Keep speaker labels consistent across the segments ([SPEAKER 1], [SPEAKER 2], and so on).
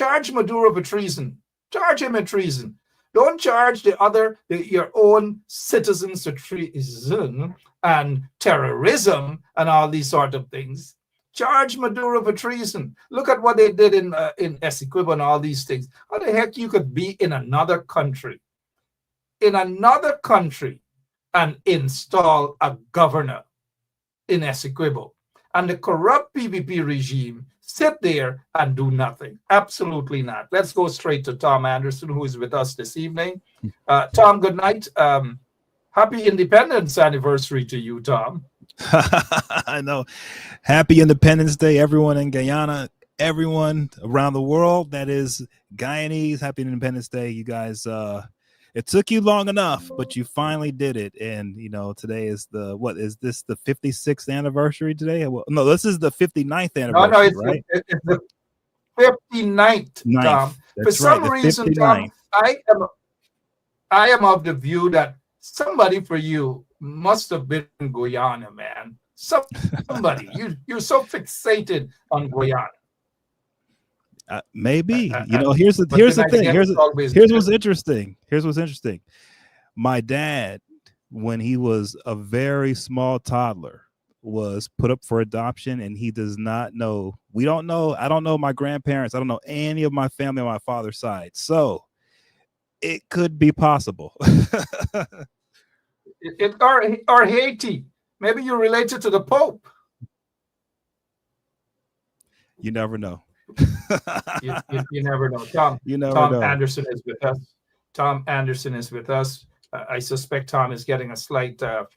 [SPEAKER 1] Charge Maduro for treason. Charge him in treason. Don't charge your own citizens to treason and terrorism and all these sort of things. Charge Maduro for treason. Look at what they did in Essequibo and all these things. How the heck you could be in another country, and install a governor in Essequibo, and the corrupt PPP regime sit there and do nothing? Absolutely not. Let's go straight to Tom Anderson, who is with us this evening. Tom, good night. Happy Independence anniversary to you, Tom.
[SPEAKER 2] I know. Happy Independence Day, everyone in Guyana, everyone around the world that is Guyanese. Happy Independence Day, you guys. It took you long enough, but you finally did it. And, today is is this the 56th anniversary today? Well, no, this is the 59th anniversary, right?
[SPEAKER 1] It's the 59th, Tom. For some reason, Tom, I am of the view that somebody for you must have been in Guyana, man. Somebody. You're so fixated on Guyana.
[SPEAKER 2] Maybe. Here's the thing. Here's what's interesting. My dad, when he was a very small toddler, was put up for adoption, and he does not know. I don't know my grandparents. I don't know any of my family on my father's side. So it could be possible.
[SPEAKER 1] Or Haiti. Maybe you're related to the Pope.
[SPEAKER 2] You never know.
[SPEAKER 1] You never know. Tom
[SPEAKER 2] know.
[SPEAKER 1] Anderson is with us. Tom Anderson is with us. I suspect Tom is getting a slight a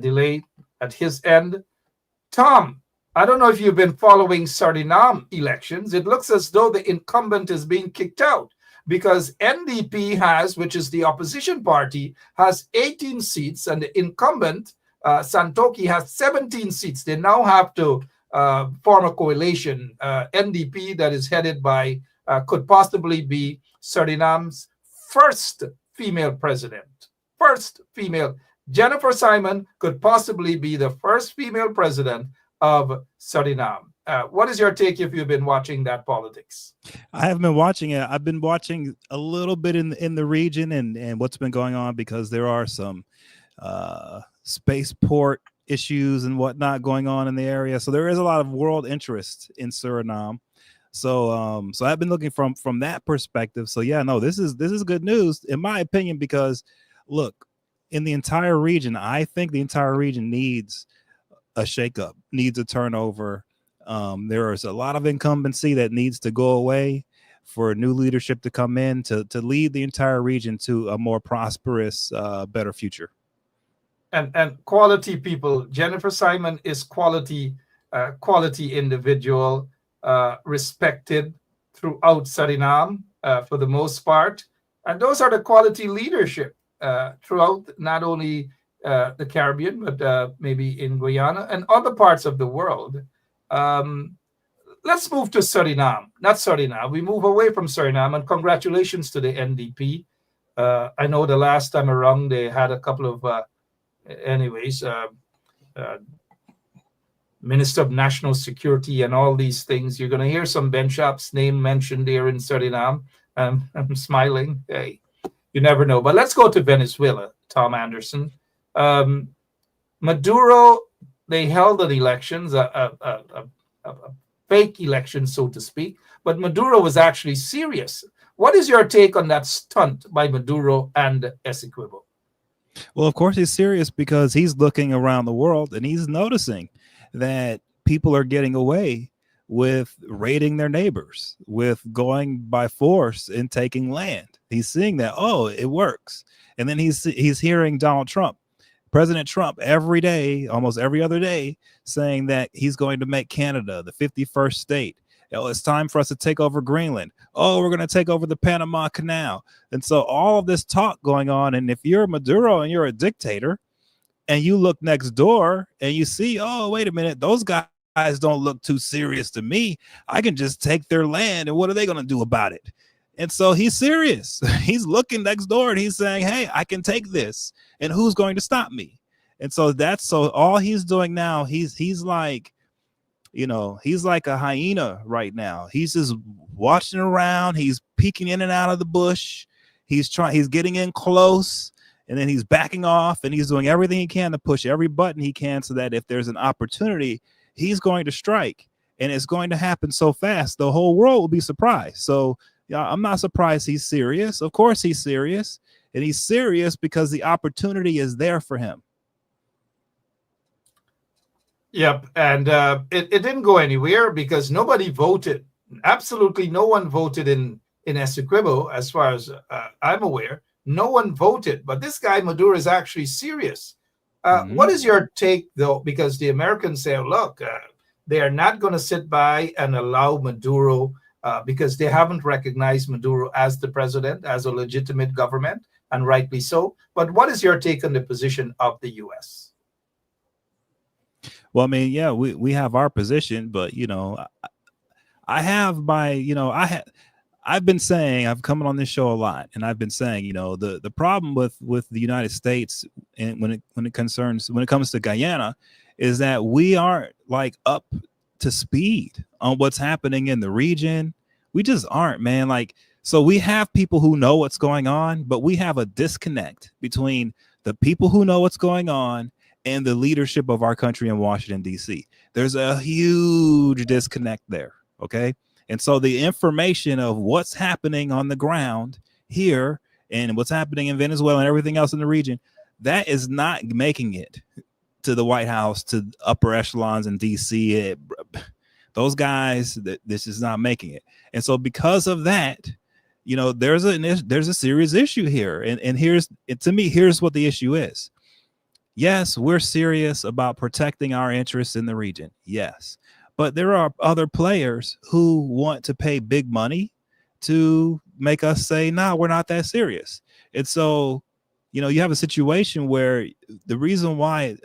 [SPEAKER 1] delay at his end. Tom, I don't know if you've been following Suriname elections. It looks as though the incumbent is being kicked out because NDP which is the opposition party, has 18 seats, and the incumbent, Santoki, has 17 seats. They now have to form a coalition. NDP, that is headed by, could possibly be Suriname's first female president. Jennifer Simon could possibly be the first female president of Suriname. What is your take if you've been watching that politics?
[SPEAKER 2] I haven't been watching it. I've been watching a little bit in the region and what's been going on, because there are some spaceport issues and whatnot going on in the area. So there is a lot of world interest in Suriname. So I've been looking from that perspective. So yeah, no, this is good news in my opinion, because look, in the entire region, I think the entire region needs a shakeup, needs a turnover. There is a lot of incumbency that needs to go away for new leadership to come in to lead the entire region to a more prosperous, better future.
[SPEAKER 1] And quality people. Jennifer Simon is quality individual, respected throughout Suriname for the most part. And those are the quality leadership throughout not only the Caribbean, but maybe in Guyana and other parts of the world. Let's move to Suriname. Not Suriname. We move away from Suriname, and congratulations to the NDP. I know the last time around they had a couple of Minister of National Security and all these things. You're going to hear some Benchop's name mentioned there in Suriname. I'm smiling. Hey, you never know. But let's go to Venezuela, Tom Anderson. Maduro, they held an elections, a fake election, so to speak. But Maduro was actually serious. What is your take on that stunt by Maduro and Essequibo?
[SPEAKER 2] Well, of course, he's serious because he's looking around the world and he's noticing that people are getting away with raiding their neighbors, with going by force and taking land. He's seeing that, oh, it works. And then he's hearing President Trump every day, almost every other day, saying that he's going to make Canada the 51st state. Oh, it's time for us to take over Greenland. Oh, we're going to take over the Panama Canal. And so all of this talk going on. And if you're Maduro and you're a dictator and you look next door and you see, oh, wait a minute, those guys don't look too serious to me. I can just take their land. And what are they going to do about it? And so he's serious. He's looking next door and he's saying, hey, I can take this. And who's going to stop me? And so all he's doing now, he's like he's like a hyena right now. He's just watching around. He's peeking in and out of the bush. He's getting in close, and then he's backing off, and he's doing everything he can to push every button he can so that if there's an opportunity, he's going to strike. And it's going to happen so fast, the whole world will be surprised. So yeah, I'm not surprised he's serious. Of course he's serious. And he's serious because the opportunity is there for him.
[SPEAKER 1] Yep. And it didn't go anywhere because nobody voted. Absolutely no one voted in Essequibo, as far as I'm aware. No one voted. But this guy, Maduro, is actually serious. What is your take, though? Because the Americans say, look, they are not going to sit by and allow Maduro because they haven't recognized Maduro as the president, as a legitimate government, and rightly so. But what is your take on the position of the U.S.?
[SPEAKER 2] Well, I mean, yeah, we have our position, but, I've been saying, I've come on this show a lot, and I've been saying, the problem with the United States and when it comes to Guyana is that we aren't like up to speed on what's happening in the region. We just aren't, man. Like, so we have people who know what's going on, but we have a disconnect between the people who know what's going on and the leadership of our country in Washington, D.C. There's a huge disconnect there. Okay. And so the information of what's happening on the ground here and what's happening in Venezuela and everything else in the region, that is not making it to the White House, to upper echelons in D.C. Those guys, this is not making it. And so because of that, there's a serious issue here. And here's what the issue is. Yes, we're serious about protecting our interests in the region. Yes. But there are other players who want to pay big money to make us say, no, we're not that serious. And so, you have a situation where the reason why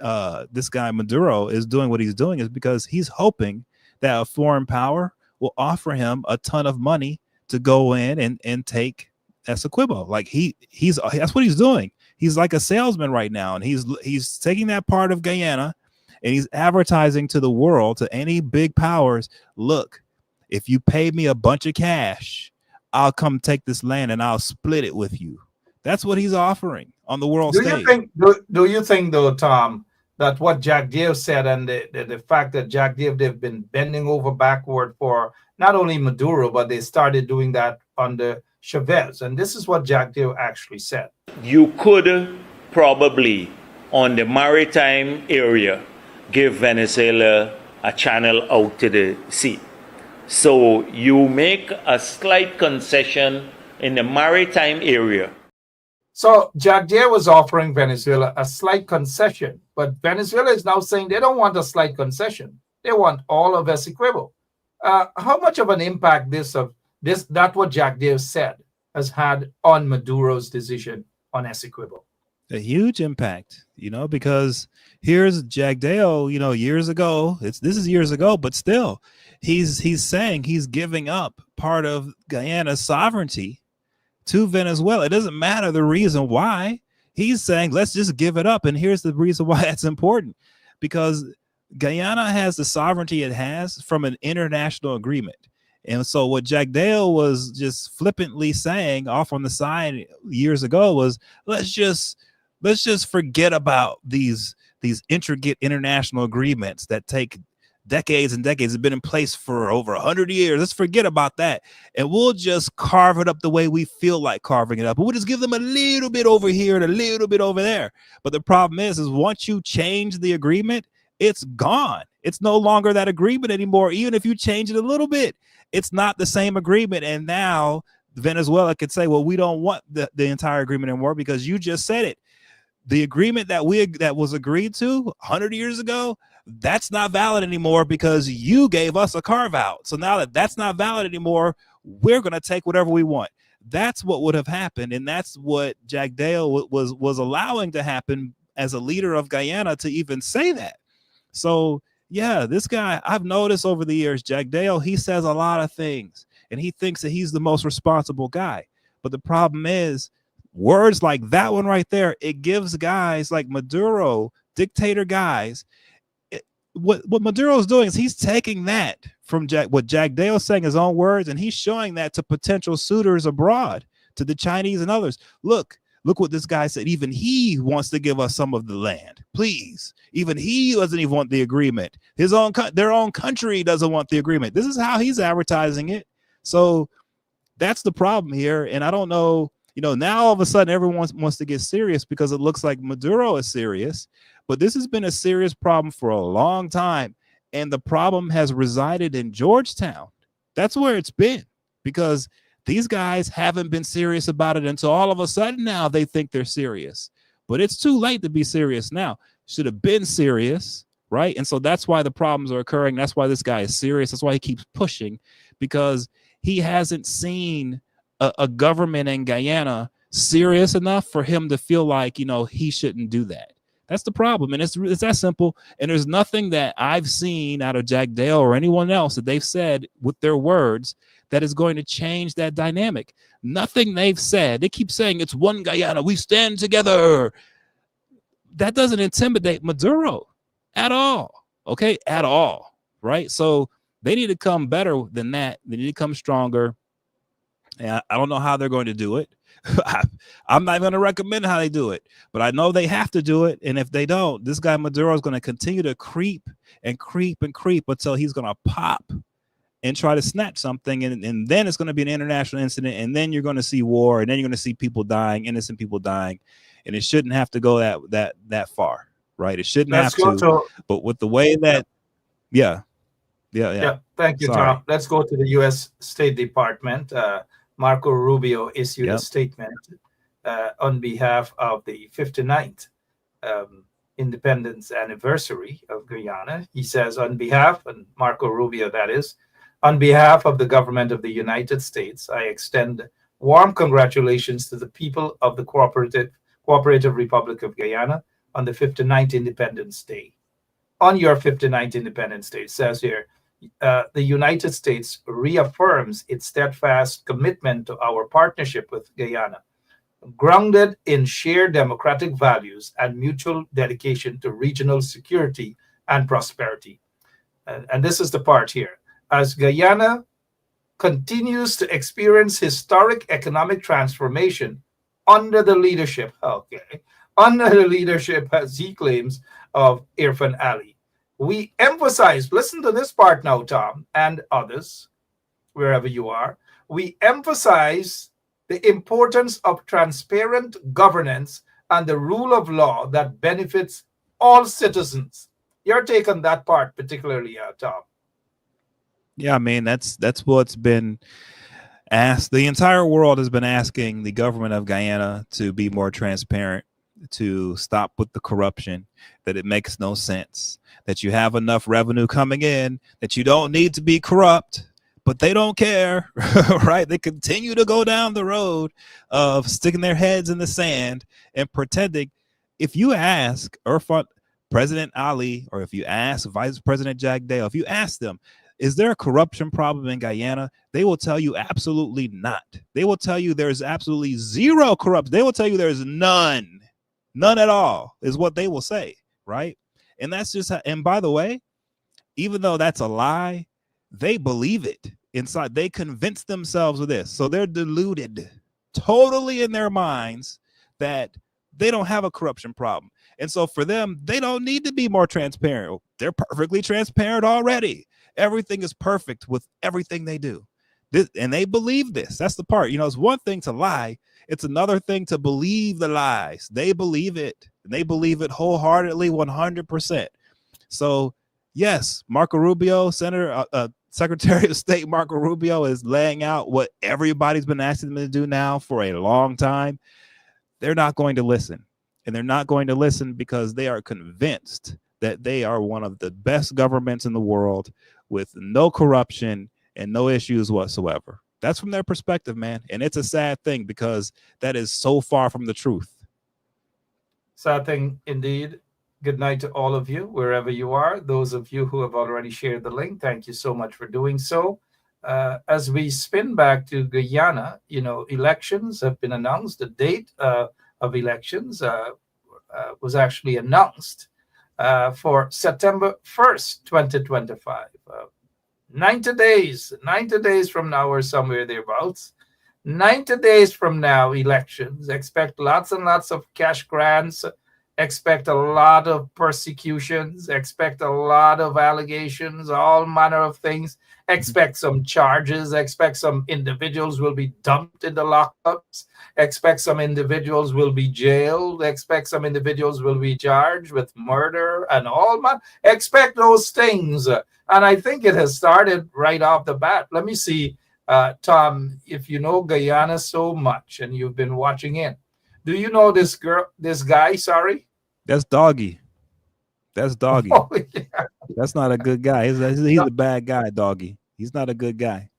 [SPEAKER 2] this guy Maduro is doing what he's doing is because he's hoping that a foreign power will offer him a ton of money to go in and take Essequibo. Like that's what he's doing. He's like a salesman right now, and he's taking that part of Guyana and he's advertising to the world, to any big powers, look, if you pay me a bunch of cash, I'll come take this land and I'll split it with you. That's what he's offering on the world stage.
[SPEAKER 1] Do you think, though, Tom, that what Jack Dave said and the fact that Jack Dave, they've been bending over backward for not only Maduro, but they started doing that under Chavez. And this is what Jack Dave actually said.
[SPEAKER 3] You could probably, on the maritime area, give Venezuela a channel out to the sea. So you make a slight concession in the maritime area.
[SPEAKER 1] So Jack Dave was offering Venezuela a slight concession, but Venezuela is now saying they don't want a slight concession. They want all of Essequibo. How much of an impact that what Jack Dave said has had on Maduro's decision on Essequibo?
[SPEAKER 2] A huge impact, because here's Jack Dale, years ago, this is years ago, but still he's saying he's giving up part of Guyana's sovereignty to Venezuela. It doesn't matter the reason why. He's saying, let's just give it up. And here's the reason why that's important, because Guyana has the sovereignty it has from an international agreement. And so what Jack Dale was just flippantly saying off on the side years ago was, let's just forget about these intricate international agreements that take decades and decades, have been in place for over 100 years. Let's forget about that. And we'll just carve it up the way we feel like carving it up. And we'll just give them a little bit over here and a little bit over there. But the problem is once you change the agreement, it's gone. It's no longer that agreement anymore. Even if you change it a little bit, it's not the same agreement. And now Venezuela could say, well, we don't want the entire agreement anymore because you just said it. The agreement that was agreed to 100 years ago, that's not valid anymore because you gave us a carve out. So now that that's not valid anymore, we're going to take whatever we want. That's what would have happened. And that's what Jack Dale was allowing to happen as a leader of Guyana, to even say that. So yeah, this guy, I've noticed over the years, Jack Dale, he says a lot of things and he thinks that he's the most responsible guy. But the problem is, words like that one right there, it gives guys like Maduro, dictator guys, what Maduro is doing is he's taking that from what Jack Dale is saying his own words, and he's showing that to potential suitors abroad, to the Chinese and others. Look what this guy said. Even he wants to give us some of the land, please. Even he doesn't even want the agreement. Their own country doesn't want the agreement. This is how he's advertising it. So that's the problem here. And I don't know, now all of a sudden everyone wants to get serious because it looks like Maduro is serious, but this has been a serious problem for a long time. And the problem has resided in Georgetown. That's where it's been, because these guys haven't been serious about it until all of a sudden now they think they're serious. But it's too late to be serious now. Should have been serious, right? And so that's why the problems are occurring. That's why this guy is serious. That's why he keeps pushing, because he hasn't seen a government in Guyana serious enough for him to feel like, he shouldn't do that. That's the problem. And it's that simple. And there's nothing that I've seen out of Jack Dale or anyone else that they've said with their words that is going to change that dynamic. Nothing they've said. They keep saying it's one Guyana. We stand together. That doesn't intimidate Maduro at all. Okay, at all. Right? So they need to come better than that. They need to come stronger. And I don't know how they're going to do it. I'm not going to recommend how they do it, but I know they have to do it. And if they don't, this guy Maduro is going to continue to creep and creep and creep until he's going to pop and try to snatch something. And then it's going to be an international incident. And then you're going to see war. And then you're going to see people dying, innocent people dying. And it shouldn't have to go that far, right? It shouldn't have to. But with the way that, yeah.
[SPEAKER 1] Thank you, Tom. Let's go to the U.S. State Department. Marco Rubio issued a statement on behalf of the 59th independence anniversary of Guyana. He says, on behalf, and Marco Rubio that is, on behalf of the government of the United States, I extend warm congratulations to the people of the Cooperative Republic of Guyana on the 59th Independence Day. On your 59th Independence Day, it says here, the United States reaffirms its steadfast commitment to our partnership with Guyana, grounded in shared democratic values and mutual dedication to regional security and prosperity. And this is the part here. As Guyana continues to experience historic economic transformation under the leadership, as he claims, of Irfan Ali, we emphasize, listen to this part now, Tom, and others, wherever you are, we emphasize the importance of transparent governance and the rule of law that benefits all citizens. Your take on that part, particularly, Tom?
[SPEAKER 2] Yeah, I mean, that's what's been asked. The entire world has been asking the government of Guyana to be more transparent, to stop with the corruption, that it makes no sense, that you have enough revenue coming in, that you don't need to be corrupt, but they don't care, right? They continue to go down the road of sticking their heads in the sand and pretending. If you ask President Ali, or if you ask Vice President Jack Dale, if you ask them, is there a corruption problem in Guyana? They will tell you absolutely not. They will tell you there's absolutely zero corruption. They will tell you there's none. None at all is what they will say, right? And that's just how, and by the way, even though that's a lie, they believe it inside. They convince themselves of this. So they're deluded totally in their minds that they don't have a corruption problem. And so for them, they don't need to be more transparent. They're perfectly transparent already. Everything is perfect with everything they do. And they believe this. That's the part. It's one thing to lie. It's another thing to believe the lies. They believe it. And they believe it wholeheartedly, 100%. So, yes, Marco Rubio, Secretary of State Marco Rubio is laying out what everybody's been asking them to do now for a long time. They're not going to listen. And they're not going to listen because they are convinced that they are one of the best governments in the world with no corruption and no issues whatsoever. That's from their perspective, man. And it's a sad thing because that is so far from the truth.
[SPEAKER 1] Sad thing indeed. Good night to all of you, wherever you are. Those of you who have already shared the link, thank you so much for doing so. As we spin back to Guyana, elections have been announced. The date of elections was actually announced for September 1st, 2025. 90 days from now or somewhere thereabouts. 90 days from now, elections. Expect lots and lots of cash grants. Expect a lot of persecutions. Expect a lot of allegations, all manner of things. Expect some charges. Expect some individuals will be dumped in the lockups. Expect some individuals will be jailed. Expect some individuals will be charged with murder and all man. Expect those things. And I think it has started right off the bat. Let me see, Tom, if you know Guyana so much and you've been watching in. Do you know this guy? Sorry.
[SPEAKER 2] That's Doggy. That's Doggy.
[SPEAKER 1] Oh, yeah.
[SPEAKER 2] That's not a good guy. He's a bad guy, Doggy. He's not a good guy.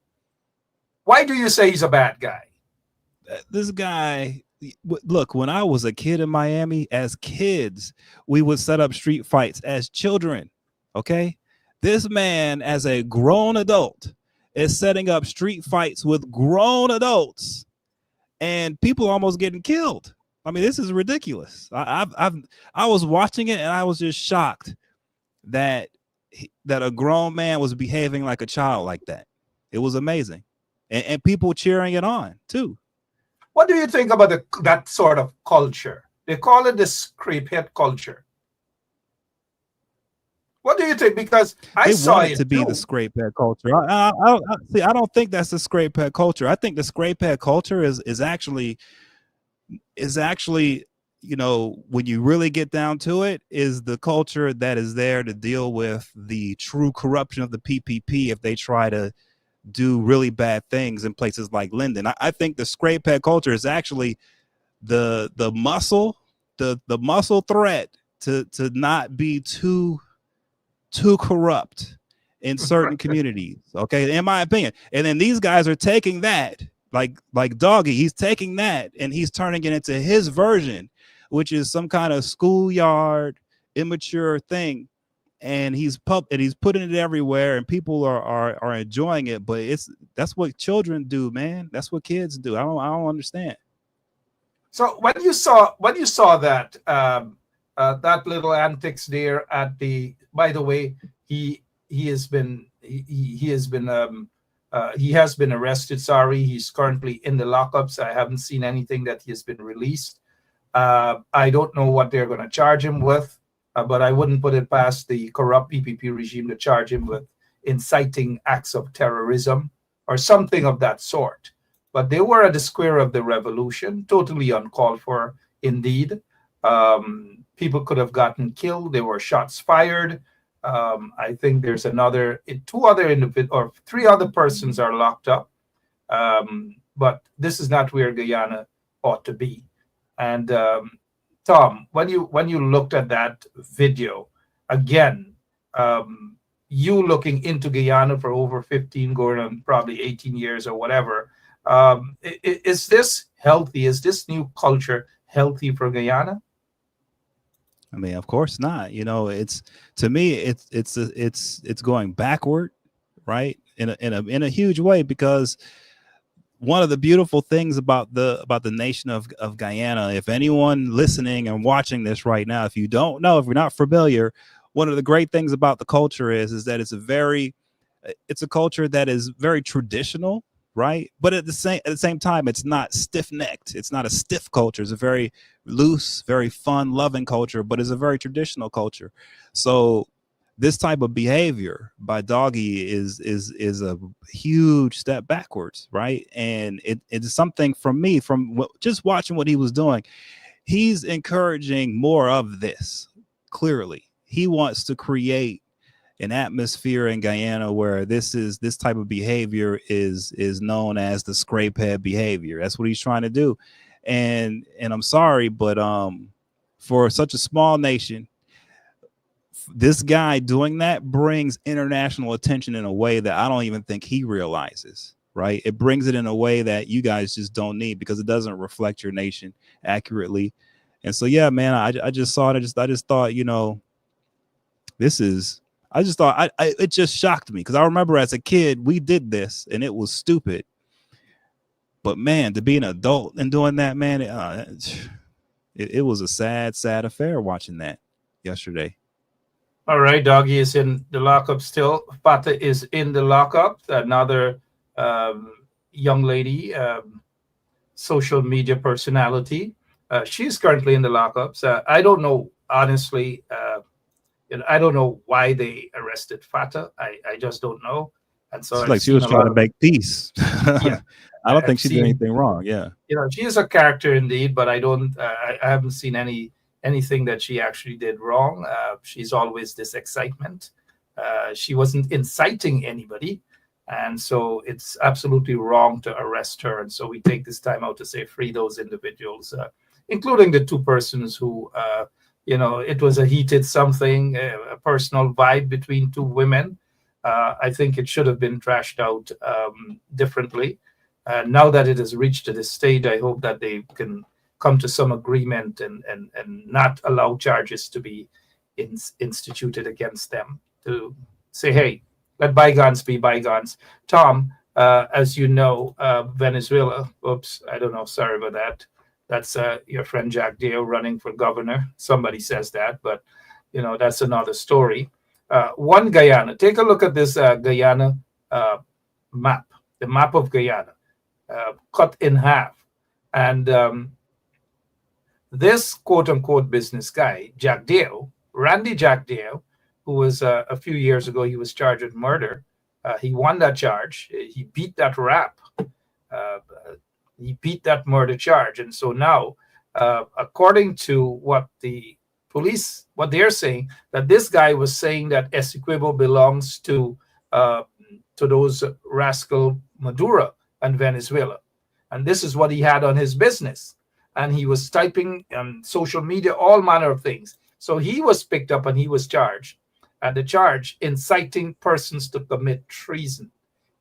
[SPEAKER 1] Why do you say he's a bad guy?
[SPEAKER 2] This guy, look, when I was a kid in Miami, as kids, we would set up street fights as children. Okay. This man, as a grown adult, is setting up street fights with grown adults and people almost getting killed. I mean, this is ridiculous. I was watching it and I was just shocked that a grown man was behaving like a child like that. It was amazing. And people cheering it on too.
[SPEAKER 1] What do you think about that sort of culture? They call it the scrapehead culture. What do you think? Because I saw it
[SPEAKER 2] to be the scrapehead culture. I don't think that's the scrapehead culture. I think the scrapehead culture is actually, you know, when you really get down to it, is the culture that is there to deal with the true corruption of the PPP if they try to do really bad things in places like Linden. I think the scrapehead culture is actually the muscle threat to not be too corrupt in certain communities. Okay, in my opinion. And then these guys are taking that, like Doggy, he's taking that and he's turning it into his version, which is some kind of schoolyard immature thing. And he's putting it everywhere, and people are enjoying it. But that's what children do, man. That's what kids do. I don't understand.
[SPEAKER 1] So when you saw that that little antics there at the. By the way, he has been arrested. Sorry, he's currently in the lockups. I haven't seen anything that he has been released. I don't know what they're going to charge him with. But I wouldn't put it past the corrupt PPP regime to charge him with inciting acts of terrorism or something of that sort. But they were at the square of the revolution, totally uncalled for, indeed. People could have gotten killed. There were shots fired. I think there's three other persons are locked up. But this is not where Guyana ought to be. And Tom, when you looked at that video, again, you looking into Guyana for over 15, going on probably 18 years or whatever, is this healthy? Is this new culture healthy for Guyana?
[SPEAKER 2] I mean, of course not. You know, it's going backward, right? In a huge way, because one of the beautiful things about the nation of Guyana, if anyone listening and watching this right now, if you don't know, if you're not familiar, one of the great things about the culture is that it's a culture that is very traditional, right? But at the same time, it's not stiff-necked. It's not a stiff culture. It's a very loose, very fun, loving culture, but it's a very traditional culture. So this type of behavior by Doggy is a huge step backwards, right? And it's something from just watching what he was doing. He's encouraging more of this. Clearly, he wants to create an atmosphere in Guyana where this type of behavior is known as the scrapehead behavior. That's what he's trying to do. And I'm sorry, but for such a small nation, this guy doing that brings international attention in a way that I don't even think he realizes, right? It brings it in a way that you guys just don't need, because it doesn't reflect your nation accurately. And so, yeah, man, I just saw it. I just thought, you know, it just shocked me, because I remember as a kid, we did this and it was stupid. But man, to be an adult and doing that, man, it was a sad affair watching that yesterday.
[SPEAKER 1] All right, Doggy is in the lockup still. Fata is in the lockup. Another um, young lady, social media personality. She's currently in the lockups. I don't know, honestly. I don't know why they arrested Fata. I just don't know. And so
[SPEAKER 2] It's
[SPEAKER 1] I've
[SPEAKER 2] like she
[SPEAKER 1] seen
[SPEAKER 2] was
[SPEAKER 1] a
[SPEAKER 2] trying
[SPEAKER 1] lot
[SPEAKER 2] to
[SPEAKER 1] of,
[SPEAKER 2] make peace.
[SPEAKER 1] yeah,
[SPEAKER 2] I don't think
[SPEAKER 1] I've
[SPEAKER 2] she did
[SPEAKER 1] seen,
[SPEAKER 2] anything wrong. Yeah.
[SPEAKER 1] she is a character indeed, but I don't, I haven't seen anything that she actually did wrong. She's always this excitement. She wasn't inciting anybody. And so it's absolutely wrong to arrest her. And so we take this time out to say free those individuals, including the two persons who, it was a heated something, a personal vibe between two women. I think it should have been trashed out differently. Now that it has reached to this stage, I hope that they can come to some agreement and not allow charges to be instituted against them, to say, hey, let bygones be bygones. Tom, as you know, Venezuela, oops, I don't know, sorry about that. That's your friend Jack Dale running for governor. Somebody says that, but that's another story. One Guyana. Take a look at this Guyana map, the map of Guyana, cut in half. And this quote unquote business guy, Jack Dale, Randy Jack Dale, who was a few years ago, he was charged with murder. He won that charge. He beat that rap. Uh, he beat that murder charge. And so now, according to what the police, what they're saying, that this guy was saying that Essequibo belongs to those rascal Maduro and Venezuela. And this is what he had on his business. And he was typing on social media all manner of things. So he was picked up and he was charged. And the charge, inciting persons to commit treason.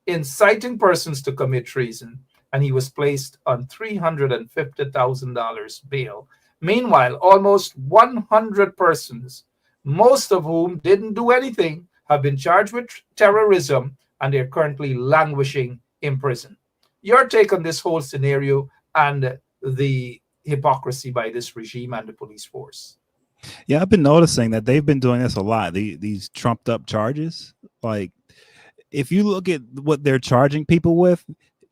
[SPEAKER 1] Inciting persons to commit treason. And he was placed on $350,000 bail. Meanwhile, almost 100 persons, most of whom didn't do anything, have been charged with terrorism, and they're currently languishing in prison. Your take on this whole scenario and the hypocrisy by this regime and the police force?
[SPEAKER 2] Yeah, I've been noticing that they've been doing this a lot. These trumped up charges. Like, if you look at what they're charging people with,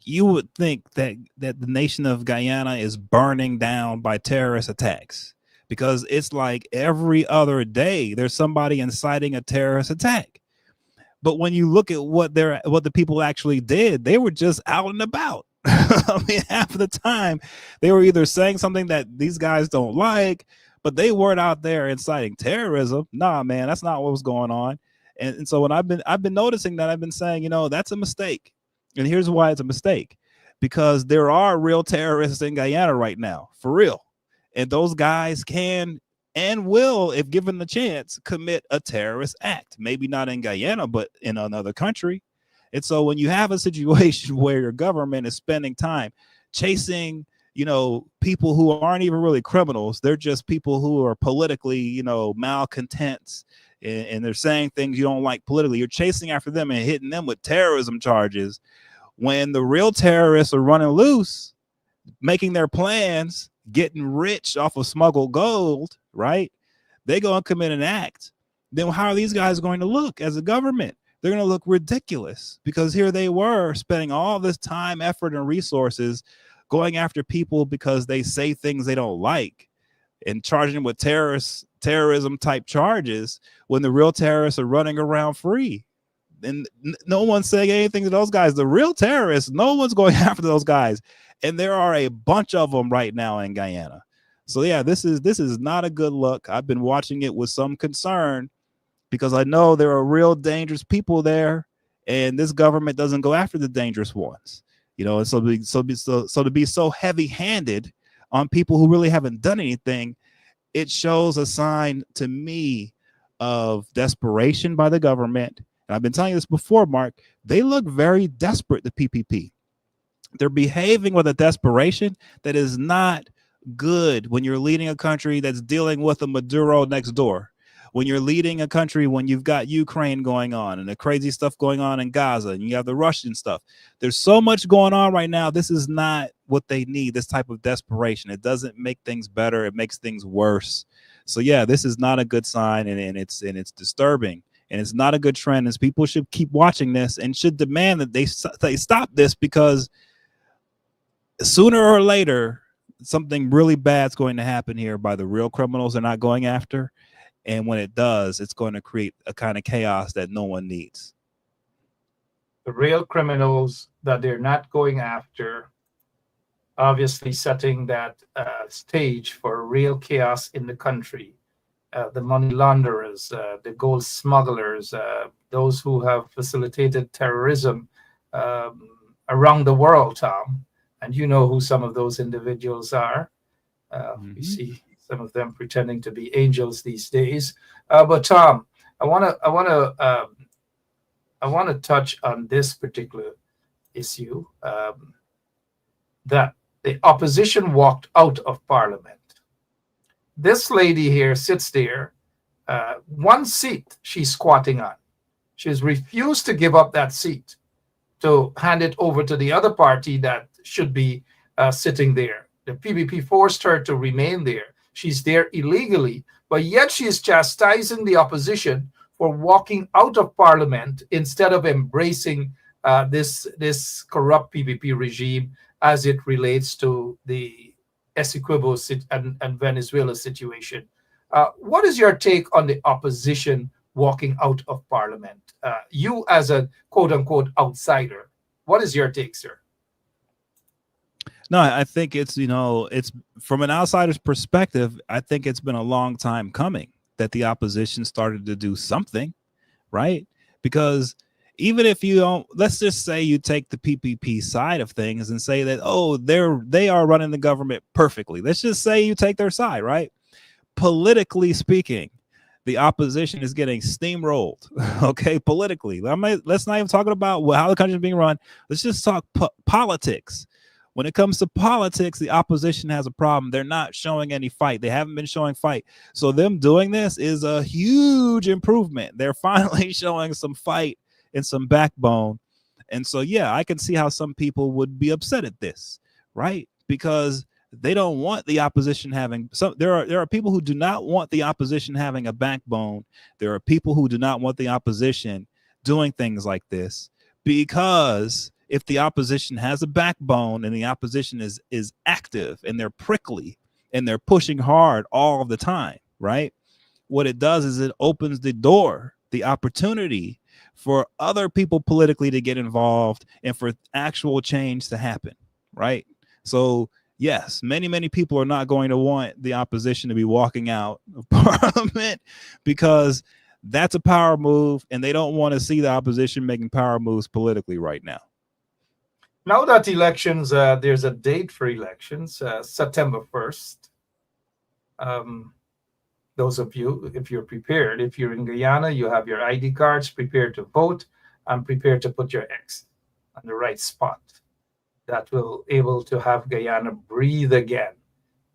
[SPEAKER 2] you would think that the nation of Guyana is burning down by terrorist attacks, because it's like every other day there's somebody inciting a terrorist attack. But when you look at what the people actually did, they were just out and about. I mean, half of the time they were either saying something that these guys don't like, but they weren't out there inciting terrorism. Nah, man, that's not what was going on. And so when I've been noticing that, I've been saying, that's a mistake. And here's why it's a mistake: because there are real terrorists in Guyana right now, for real. And those guys can and will, if given the chance, commit a terrorist act. Maybe not in Guyana, but in another country. And so when you have a situation where your government is spending time chasing, people who aren't even really criminals, they're just people who are politically, malcontents, and they're saying things you don't like politically. You're chasing after them and hitting them with terrorism charges, when the real terrorists are running loose, making their plans, getting rich off of smuggled gold, right? They go and commit an act. Then how are these guys going to look as a government? They're going to look ridiculous, because here they were spending all this time, effort, and resources going after people because they say things they don't like, and charging them with terrorism type charges, when the real terrorists are running around free. And no one's saying anything to those guys. The real terrorists, no one's going after those guys. And there are a bunch of them right now in Guyana. So yeah, this is not a good look. I've been watching it with some concern, because I know there are real dangerous people there, and this government doesn't go after the dangerous ones. And so to be so heavy-handed on people who really haven't done anything, it shows a sign to me of desperation by the government. And I've been telling you this before, Mark. They look very desperate, the PPP. They're behaving with a desperation that is not good when you're leading a country that's dealing with a Maduro next door. When you're leading a country, when you've got Ukraine going on and the crazy stuff going on in Gaza, and you have the Russian stuff. There's so much going on right now. This is not what they need, this type of desperation. It doesn't make things better. It makes things worse. So yeah, this is not a good sign, and it's disturbing, and it's not a good trend. As people should keep watching this and should demand that they stop this, because sooner or later something really bad's going to happen here by the real criminals they're not going after, and when it does, it's going to create a kind of chaos that no one needs.
[SPEAKER 1] The real criminals that they're not going after, obviously setting that stage for real chaos in the country. The money launderers, the gold smugglers, those who have facilitated terrorism around the world, Tom. And you know who some of those individuals are. We see some of them pretending to be angels these days. But Tom, I want to touch on this particular issue, that the opposition walked out of Parliament. This lady here sits there, one seat she's squatting on. She's refused to give up that seat to hand it over to the other party that should be sitting there. The PPP forced her to remain there. She's there illegally, but yet she is chastising the opposition for walking out of Parliament instead of embracing this corrupt PPP regime as it relates to the Essequibo and Venezuela situation. What is your take on the opposition walking out of Parliament? You as a quote-unquote outsider, what is your take, sir?
[SPEAKER 2] No, I think it's from an outsider's perspective, I think it's been a long time coming that the opposition started to do something, right? Because even if you don't, let's just say you take the PPP side of things and say that, oh, they are running the government perfectly. Let's just say you take their side, right? Politically speaking, the opposition is getting steamrolled. Okay, politically. Let's not even talk about how the country is being run. Let's just talk politics. When it comes to politics, the opposition has a problem. They're not showing any fight. They haven't been showing fight. So them doing this is a huge improvement. They're finally showing some fight and some backbone. And so, yeah, I can see how some people would be upset at this, right? Because they don't want the opposition having there are people who do not want the opposition having a backbone. There are people who do not want the opposition doing things like this, because if the opposition has a backbone and the opposition is active and they're prickly and they're pushing hard all of the time, right? What it does is it opens the door, the opportunity for other people politically to get involved and for actual change to happen, right? So yes, many people are not going to want the opposition to be walking out of Parliament, because that's a power move, and they don't want to see the opposition making power moves politically right now.
[SPEAKER 1] Now that elections, there's a date for elections, September 1st. Those of you, if you're prepared, if you're in Guyana, you have your ID cards, prepared to vote and prepared to put your X on the right spot. That will able to have Guyana breathe again.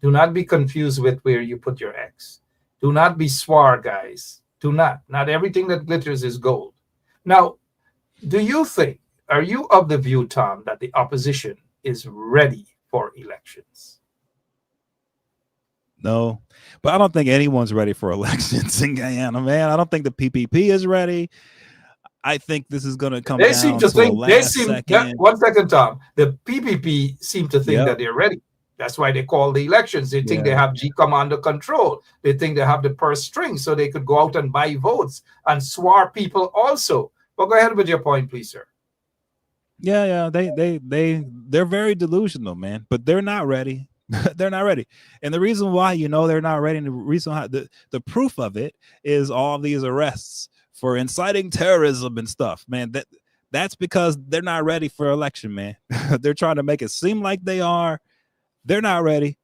[SPEAKER 1] Do not be confused with where you put your X. Do not be swar, guys. Do not. Not everything that glitters is gold. Now, are you of the view, Tom, that the opposition is ready for elections?
[SPEAKER 2] No, but I don't think anyone's ready for elections in Guyana, man. I don't think the PPP is ready. I think this is going to come down to the last second.
[SPEAKER 1] One second, Tom. The PPP seem to think that they're ready. That's why they call the elections. They think they have GCOM under control. They think they have the purse string, so they could go out and buy votes and swar people also. But go ahead with your point, please, sir.
[SPEAKER 2] Yeah, they're very delusional, man. But they're not ready. They're not ready. And the reason why they're not ready, and the reason why the proof of it is all these arrests for inciting terrorism and stuff, man. That's because they're not ready for election, man. They're trying to make it seem like they are. They're not ready.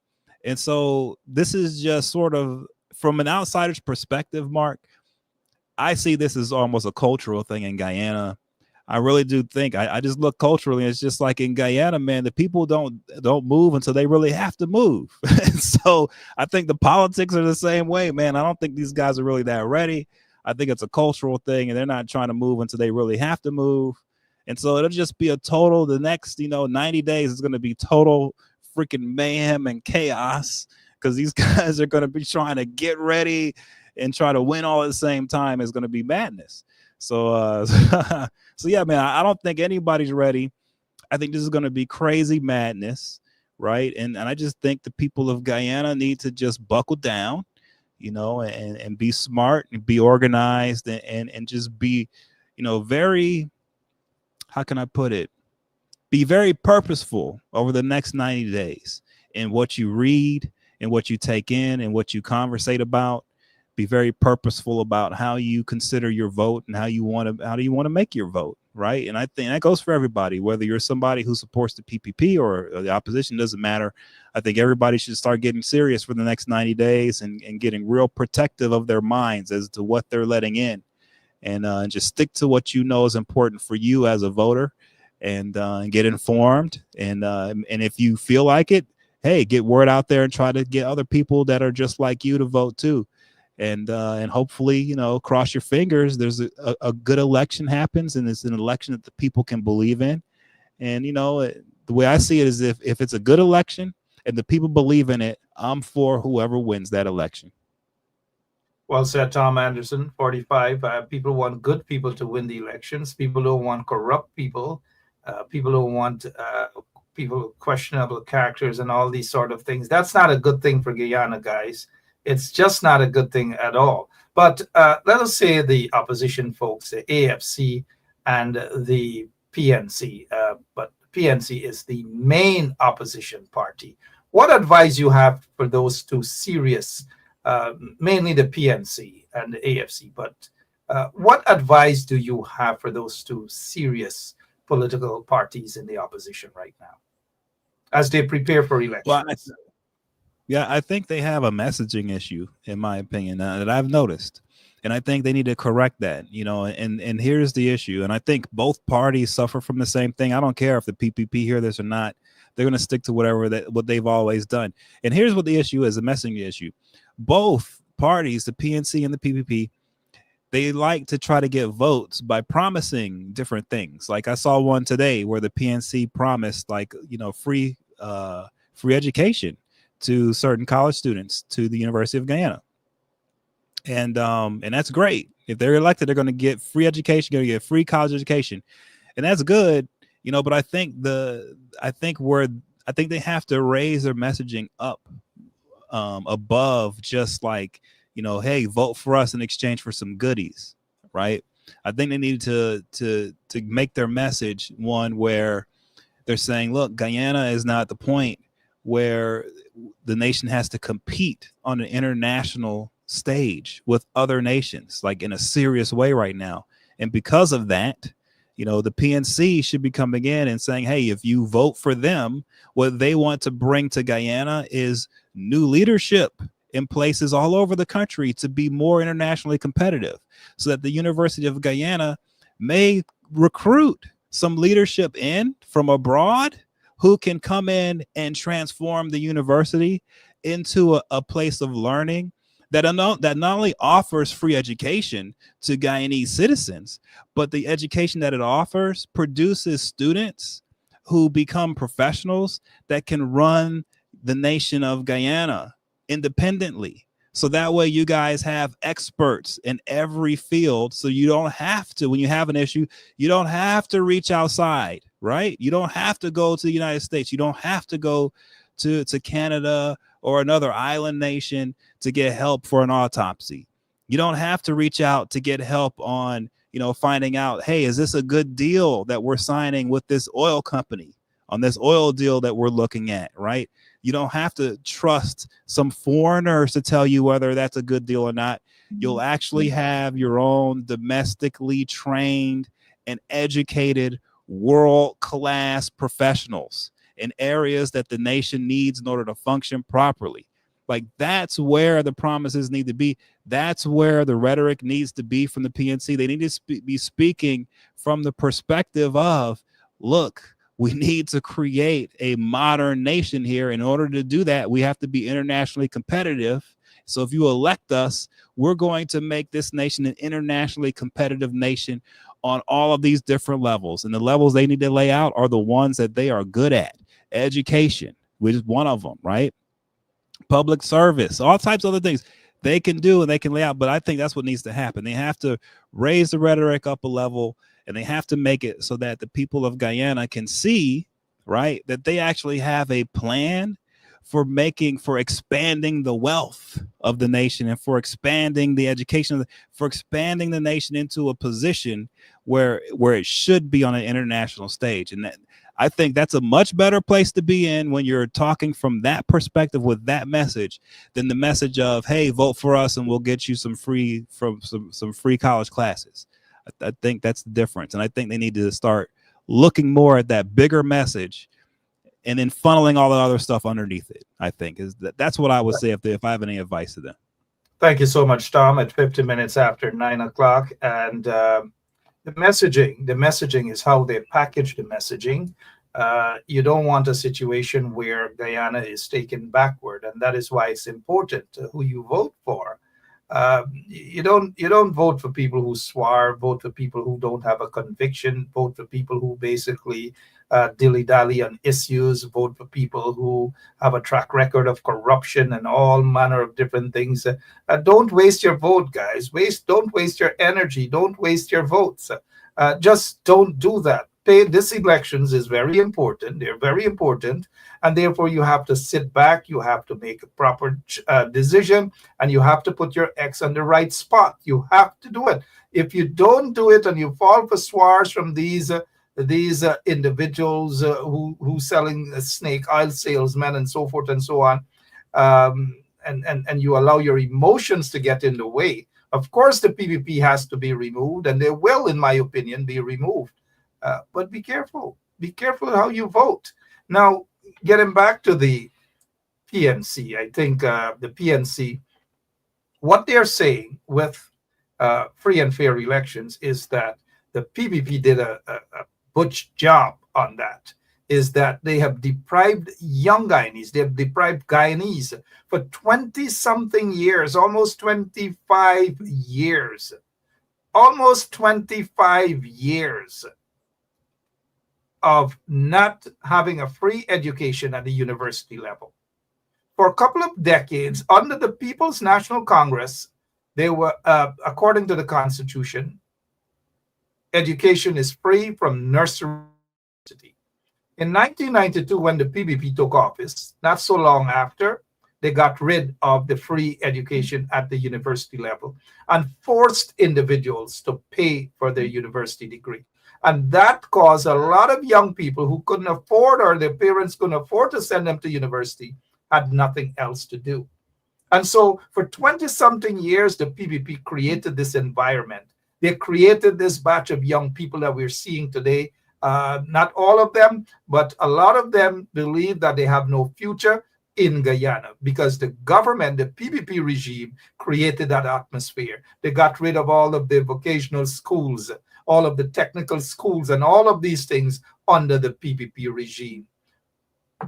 [SPEAKER 2] And so this is just sort of from an outsider's perspective, Mark. I see this as almost a cultural thing in Guyana. I really do think I just look culturally. It's just like in Guyana, man, the people don't move until they really have to move. And so I think the politics are the same way, man. I don't think these guys are really that ready. I think it's a cultural thing, and they're not trying to move until they really have to move. And so it'll just be the next, 90 days is going to be total freaking mayhem and chaos. because these guys are going to be trying to get ready and try to win all at the same time. Is going to be madness. So, so yeah, man, I don't think anybody's ready. I think this is going to be crazy madness, right? And I just think the people of Guyana need to just buckle down, and be smart and be organized and just be, very, how can I put it? Be very purposeful over the next 90 days in what you read and what you take in and what you conversate about. Be very purposeful about how you consider your vote and how do you want to make your vote, right? And I think that goes for everybody, whether you're somebody who supports the PPP or the opposition, doesn't matter. I think everybody should start getting serious for the next 90 days and getting real protective of their minds as to what they're letting in, and just stick to what you know is important for you as a voter, and get informed. And if you feel like it, hey, get word out there and try to get other people that are just like you to vote too. And hopefully, cross your fingers. There's a good election happens, and it's an election that the people can believe in. And, the way I see it is if it's a good election and the people believe in it, I'm for whoever wins that election.
[SPEAKER 1] Well said, Tom Anderson, 45. People want good people to win the elections. People don't want corrupt people. People don't want people with questionable characters and all these sort of things. That's not a good thing for Guyana, guys. It's just not a good thing at all. But let us say the opposition folks, the AFC and the PNC, but PNC is the main opposition party. What advice you have for those two serious, mainly the PNC and the AFC, but what advice do you have for those two serious political parties in the opposition right now as they prepare for elections?
[SPEAKER 2] Well, I think they have a messaging issue, in my opinion, that I've noticed. And I think they need to correct that, and here's the issue. And I think both parties suffer from the same thing. I don't care if the PPP hear this or not. They're going to stick to what they've always done. And here's what the issue is, the messaging issue. Both parties, the PNC and the PPP, they like to try to get votes by promising different things. Like I saw one today where the PNC promised free education to certain college students to the University of Guyana. And that's great. If they're elected, they're going to get free education, going to get free college education. And that's good, but I think they have to raise their messaging up above just like, hey, vote for us in exchange for some goodies, right? I think they need to make their message one where they're saying, look, Guyana is not at the point where the nation has to compete on an international stage with other nations, like in a serious way right now. And because of that, the PNC should be coming in and saying, hey, if you vote for them, what they want to bring to Guyana is new leadership in places all over the country to be more internationally competitive, so that the University of Guyana may recruit some leadership in from abroad who can come in and transform the university into a place of learning that not only offers free education to Guyanese citizens, but the education that it offers produces students who become professionals that can run the nation of Guyana independently. So that way you guys have experts in every field. So you don't have to, when you have an issue, you don't have to reach outside, right? You don't have to go to the United States. You don't have to go to Canada or another island nation to get help for an autopsy. You don't have to reach out to get help on, finding out, hey, is this a good deal that we're signing with this oil company on this oil deal that we're looking at, right? You don't have to trust some foreigners to tell you whether that's a good deal or not. You'll actually have your own domestically trained and educated world-class professionals in areas that the nation needs in order to function properly. Like, that's where the promises need to be. That's where the rhetoric needs to be from the PNC. They need to be speaking from the perspective of, look, we need to create a modern nation here. In order to do that, we have to be internationally competitive. So if you elect us, we're going to make this nation an internationally competitive nation on all of these different levels. And the levels they need to lay out are the ones that they are good at. Education, which is one of them, right? public service, all types of other things they can do and they can lay out. But I think that's what needs to happen. They have to raise the rhetoric up a level, and they have to make it so that the people of Guyana can see, right, that they actually have a plan for expanding the wealth of the nation, and for expanding the education, for expanding the nation into a position where it should be on an international stage. And that, I think that's a much better place to be in when you're talking from that perspective with that message than the message of, hey, vote for us and we'll get you some free college classes. I think that's the difference. And I think they need to start looking more at that bigger message and then funneling all the other stuff underneath it. I think that's what I would say if I have any advice to them.
[SPEAKER 1] Thank you so much, Tom. At 50 minutes after 9 o'clock, and the messaging is how they package the messaging. You don't want a situation where Guyana is taken backward, and that is why it's important who you vote for. You don't vote for people who swear, vote for people who don't have a conviction, vote for people who basically dilly-dally on issues, vote for people who have a track record of corruption and all manner of different things. Don't waste your vote, guys. Don't waste your energy. Don't waste your votes. Just don't do that. This elections is very important. They're very important. And therefore, you have to sit back. You have to make a proper decision. And you have to put your X on the right spot. You have to do it. If you don't do it and you fall for swears from these individuals who selling snake oil salesmen and so forth and so on, and you allow your emotions to get in the way, of course, the PPP has to be removed. And they will, in my opinion, be removed. But be careful. Be careful how you vote. Now, getting back to the PNC, I think the PNC, what they're saying with free and fair elections is that the PPP did a butch job on that, is that they have deprived young Guyanese, they have deprived Guyanese for 20-something years, almost 25 years of not having a free education at the university level. For a couple of decades, under the People's National Congress, they were, according to the Constitution, education is free from nursery to university. In 1992, when the PPP took office, not so long after, they got rid of the free education at the university level and forced individuals to pay for their university degree. And that caused a lot of young people who couldn't afford, or their parents couldn't afford to send them to university, had nothing else to do. And so for 20-something years, the PPP created this environment. They created this batch of young people that we're seeing today. Not all of them, but a lot of them believe that they have no future in Guyana because the government, the PPP regime, created that atmosphere. They got rid of all of the vocational schools, all of the technical schools, and all of these things under the PPP regime.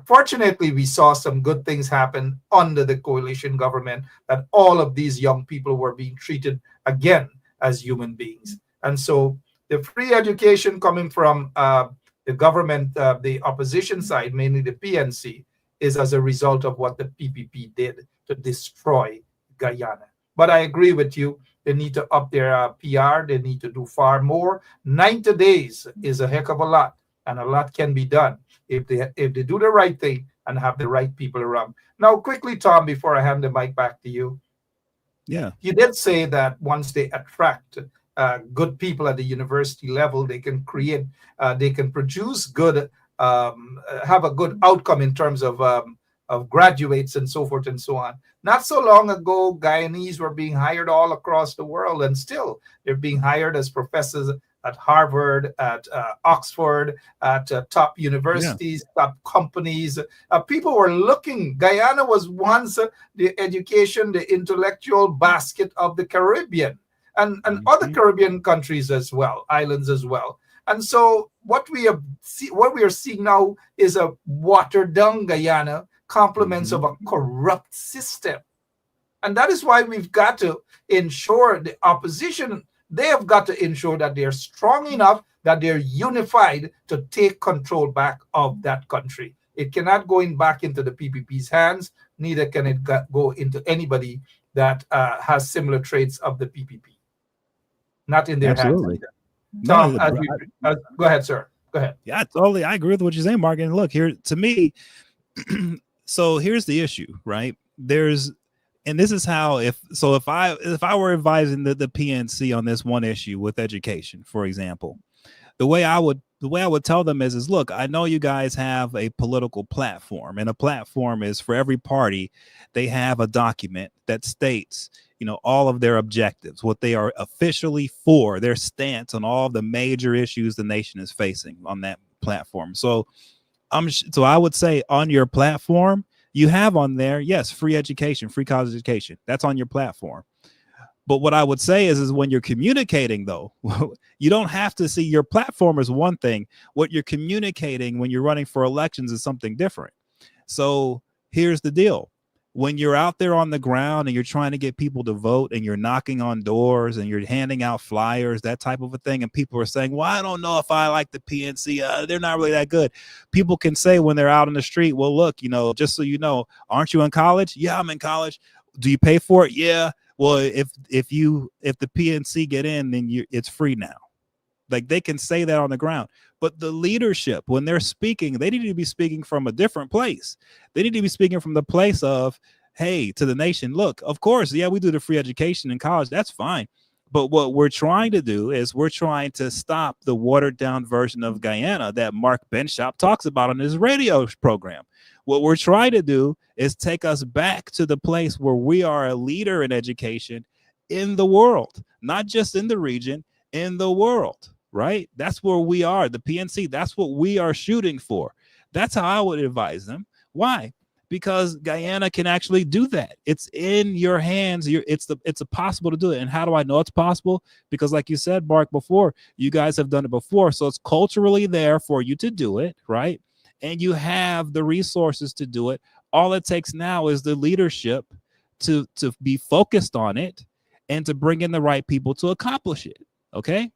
[SPEAKER 1] Fortunately, we saw some good things happen under the coalition government, that all of these young people were being treated again as human beings. And so the free education coming from the government, the opposition side, mainly the PNC, is as a result of what the PPP did to destroy Guyana. But I agree with you. They need to up their PR. They need to do far more. 90 days is a heck of a lot, and a lot can be done if they do the right thing and have the right people around. Now, quickly, Tom, before I hand the mic back to you.
[SPEAKER 2] Yeah.
[SPEAKER 1] You did say that once they attract good people at the university level, they can create, they can produce good, have a good outcome in terms of graduates and so forth and so on. Not so long ago, Guyanese were being hired all across the world, and still they're being hired as professors at Harvard, at Oxford, at top universities, top companies. People were looking. Guyana was once the education, the intellectual basket of the Caribbean, and other Caribbean countries as well, islands as well. And so what we are seeing now is a watered down Guyana, compliments of a corrupt system. And that is why we've got to ensure the opposition They have got to ensure that they're strong enough, that they're unified to take control back of that country. It cannot go in back into the PPP's hands, neither can it go into anybody that has similar traits of the PPP. Not in their
[SPEAKER 2] Absolutely.
[SPEAKER 1] hands. Tom,
[SPEAKER 2] No,
[SPEAKER 1] go ahead, sir. Go ahead.
[SPEAKER 2] Yeah, totally. I agree with what you're saying, Mark. And look, here to me, so here's the issue, right? And this is how if I were advising the PNC on this one issue with education, for example, the way I would tell them is look, I know you guys have a political platform, and a platform is for every party, they have a document that states, all of their objectives, what they are officially for, their stance on all of the major issues the nation is facing on that platform. So I would say on your platform, you have on there, yes, free education, free college education. That's on your platform. But what I would say is when you're communicating, though, you don't have to see your platform as one thing. What you're communicating when you're running for elections is something different. So here's the deal. When you're out there on the ground and you're trying to get people to vote and you're knocking on doors and you're handing out flyers, that type of a thing, and people are saying, well, I don't know if I like the PNC. They're not really that good. People can say when they're out in the street, well, look, just so you know, aren't you in college? Yeah, I'm in college. Do you pay for it? Yeah. Well, if the PNC get in, then it's free now. Like they can say that on the ground. But the leadership, when they're speaking, they need to be speaking from a different place. They need to be speaking from the place of, hey, to the nation, look, of course, yeah, we do the free education in college. That's fine. But what we're trying to do is we're trying to stop the watered down version of Guyana that Mark Benshop talks about on his radio program. What we're trying to do is take us back to the place where we are a leader in education in the world, not just in the region, in the world, right? That's where we are, the PNC. That's what we are shooting for. That's how I would advise them. Why? Because Guyana can actually do that. It's in your hands. It's possible to do it. And how do I know it's possible? Because like you said, Mark, before, you guys have done it before. So it's culturally there for you to do it, right? And you have the resources to do it. All it takes now is the leadership to be focused on it and to bring in the right people to accomplish it. Okay.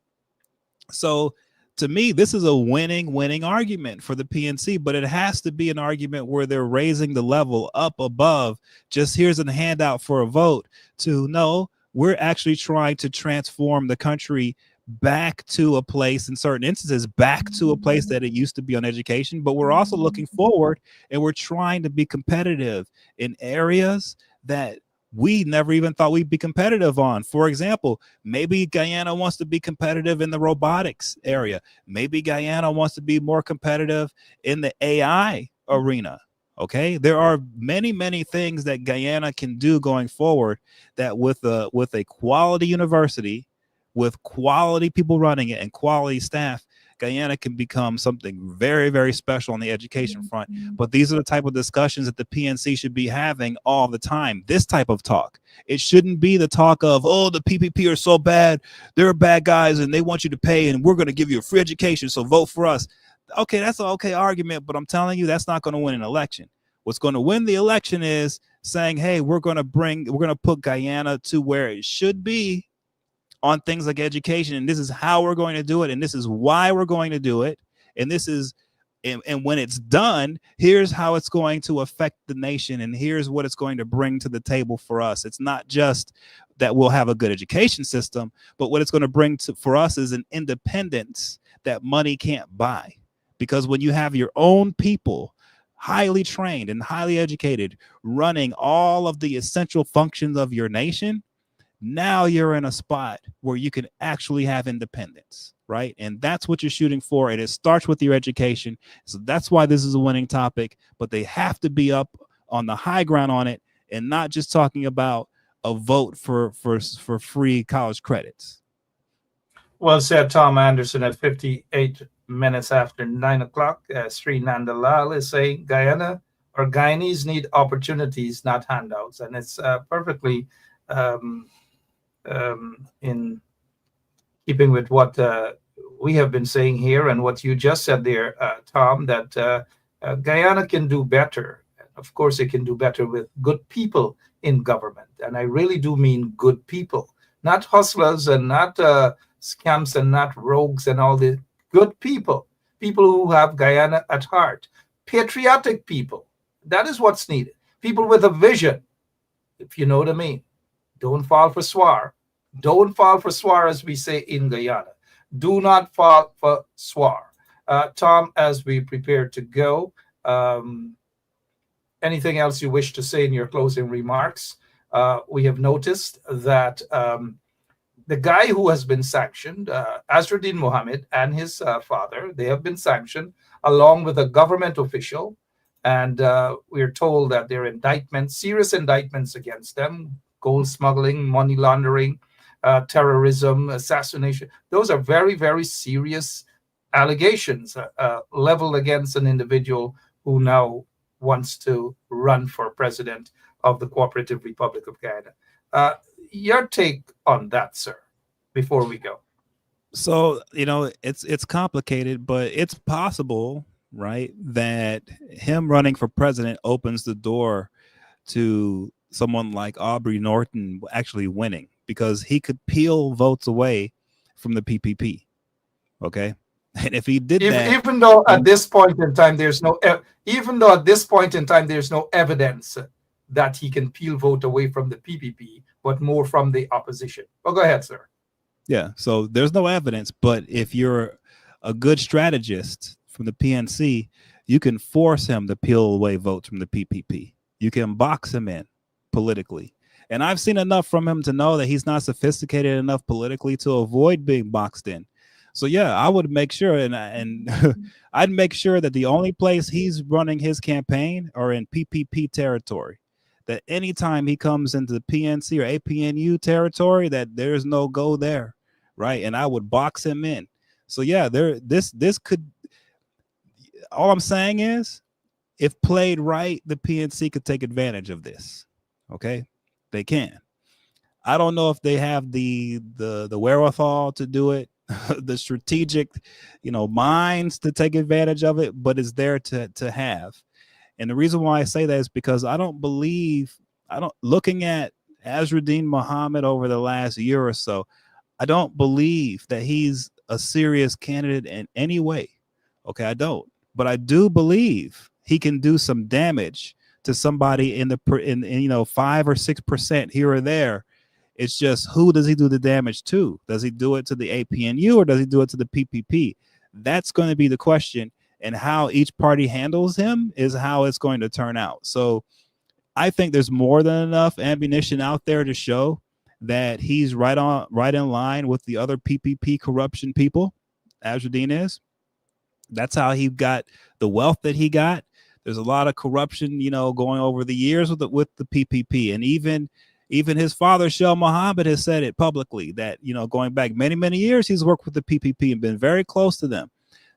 [SPEAKER 2] So to me, this is a winning argument for the PNC, but it has to be an argument where they're raising the level up above just here's a handout for a vote to no, we're actually trying to transform the country back to a place, in certain instances, back to a place that it used to be on education. But we're also looking forward and we're trying to be competitive in areas that we never even thought we'd be competitive on. For example, maybe Guyana wants to be competitive in the robotics area. Maybe Guyana wants to be more competitive in the AI arena. Okay, there are many things that Guyana can do going forward that with a quality university, with quality people running it and quality staff, Guyana can become something very, very special on the education front. But these are the type of discussions that the PNC should be having all the time. This type of talk. It shouldn't be the talk of, oh, the PPP are so bad. They're bad guys and they want you to pay and we're going to give you a free education. So vote for us. Okay, that's an okay argument, but I'm telling you, that's not going to win an election. What's going to win the election is saying, hey, we're going to put Guyana to where it should be on things like education, and this is how we're going to do it, and this is why we're going to do it, and this is, and when it's done, here's how it's going to affect the nation, and here's what it's going to bring to the table for us. It's not just that we'll have a good education system, but what it's going to bring for us is an independence that money can't buy. Because when you have your own people, highly trained and highly educated, running all of the essential functions of your nation, now you're in a spot where you can actually have independence, right? And that's what you're shooting for. And it starts with your education. So that's why this is a winning topic, but they have to be up on the high ground on it and not just talking about a vote for free college credits.
[SPEAKER 1] Well said, Tom Anderson. At 58 minutes after 9 o'clock, Sri Nandalal is saying Guyana or Guyanese need opportunities, not handouts. And it's perfectly in keeping with what we have been saying here and what you just said there, Tom, that Guyana can do better. Of course, it can do better with good people in government. And I really do mean good people, not hustlers and not scamps and not rogues and all the good people, people who have Guyana at heart, patriotic people. That is what's needed. People with a vision, if you know what I mean. Don't fall for swar. Don't fall for swar, as we say in Guyana. Do not fall for swar. Tom, as we prepare to go, anything else you wish to say in your closing remarks? We have noticed that the guy who has been sanctioned, Azruddin Mohammed and his father, they have been sanctioned along with a government official. And we're told that there are indictments, serious indictments against them, gold smuggling, money laundering, terrorism, assassination. Those are very, very serious allegations leveled against an individual who now wants to run for president of the Cooperative Republic of Guyana. Your take on that, sir, before we go.
[SPEAKER 2] So, it's complicated, but it's possible, right, that him running for president opens the door to someone like Aubrey Norton actually winning, because he could peel votes away from the PPP. Okay. And if he did
[SPEAKER 1] even though at this point in time there's no evidence that he can peel vote away from the PPP, but more from the opposition. Well, go ahead, sir.
[SPEAKER 2] Yeah. So there's no evidence, but if you're a good strategist from the PNC, you can force him to peel away votes from the PPP. You can box him in politically. And I've seen enough from him to know that he's not sophisticated enough politically to avoid being boxed in. So yeah, I would make sure, and I'd make sure that the only place he's running his campaign are in PPP territory. That anytime he comes into the PNC or APNU territory, that there's no go there, right? And I would box him in. So yeah, this could. All I'm saying is, if played right, the PNC could take advantage of this. Okay, they can. I don't know if they have the wherewithal to do it, the strategic, minds to take advantage of it, but it's there to have. And the reason why I say that is because looking at Azruddin Mohammed over the last year or so, I don't believe that he's a serious candidate in any way. Okay, I don't. But I do believe he can do some damage to somebody in 5 or 6% here or there. It's just, who does he do the damage to? Does he do it to the APNU or does he do it to the PPP? That's going to be the question. And how each party handles him is how it's going to turn out. So I think there's more than enough ammunition out there to show that he's right in line with the other PPP corruption people. Azruddin is. That's how he got the wealth that he got. There's a lot of corruption, going over the years with the PPP. And even his father, Shel Mohammed, has said it publicly that, going back many, many years, he's worked with the PPP and been very close to them.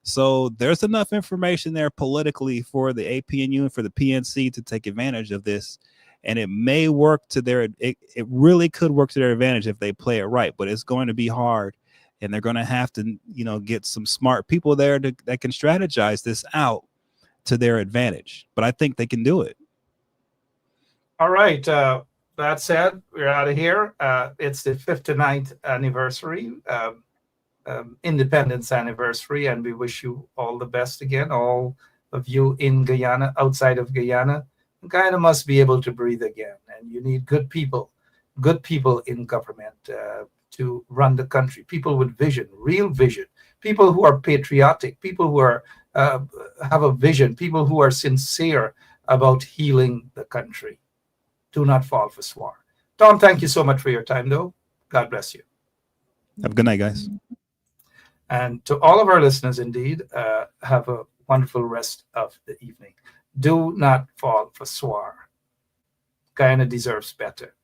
[SPEAKER 2] So there's enough information there politically for the APNU and for the PNC to take advantage of this. And it may work it really could work to their advantage if they play it right, but it's going to be hard. And they're going to have to, get some smart people there that can strategize this out to their advantage. But I think they can do it.
[SPEAKER 1] All right. That said, we're out of here. It's the 59th anniversary, independence anniversary, and we wish you all the best again, all of you in Guyana, outside of Guyana. Guyana must be able to breathe again, and you need good people in government to run the country, people with vision, real vision, people who are patriotic, people who are have a vision, people who are sincere about healing the country. Do not fall for swar. Tom, thank you so much for your time, though. God bless you.
[SPEAKER 2] Have a good night, guys.
[SPEAKER 1] And to all of our listeners, indeed, have a wonderful rest of the evening. Do not fall for swar. Guyana deserves better.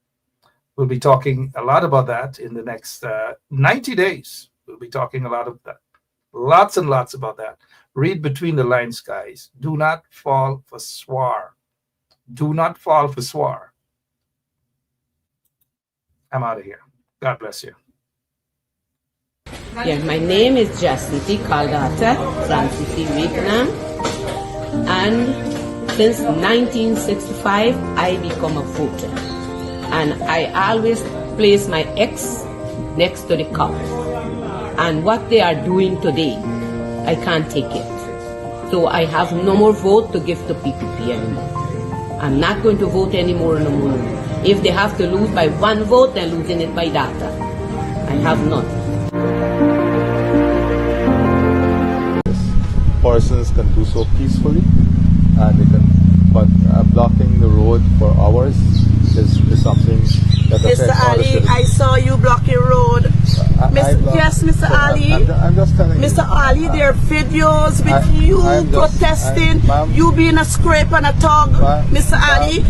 [SPEAKER 1] We'll be talking a lot about that in the next 90 days. We'll be talking a lot of that. Lots and lots about that. Read between the lines, guys. Do not fall for swar. Do not fall for swar. I'm out of here. God bless you.
[SPEAKER 4] Yeah, my name is Jacinti Caldata from City, Vietnam. And since 1965, I become a voter. And I always place my X next to the cop. And what they are doing today, I can't take it. So I have no more vote to give to PPP anymore. I'm not going to vote anymore no more. If they have to lose by one vote, they're losing it by data. I have none.
[SPEAKER 5] Persons can do so peacefully, and they can, but blocking the road for hours is something that affects
[SPEAKER 6] Mr.
[SPEAKER 5] all the
[SPEAKER 6] Ali,
[SPEAKER 5] citizens.
[SPEAKER 6] I saw you blocking road. Yes, Mr. Ali.
[SPEAKER 5] I'm just telling you.
[SPEAKER 6] Mr. Ali, there are videos with you protesting, you being a scrape and a tug. Mr. Ali,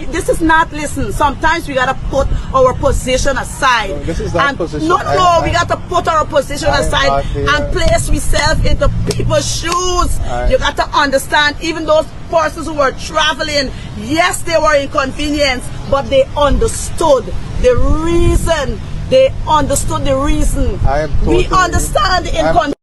[SPEAKER 6] this is not, listen, sometimes we gotta put our position aside.
[SPEAKER 5] No, this is not position.
[SPEAKER 6] No, we gotta put our position aside and place ourselves into people's shoes. You gotta understand, even those persons who were traveling, yes, they were inconvenienced, but they understood the reason. They understood the reason. We understand the inconvenience.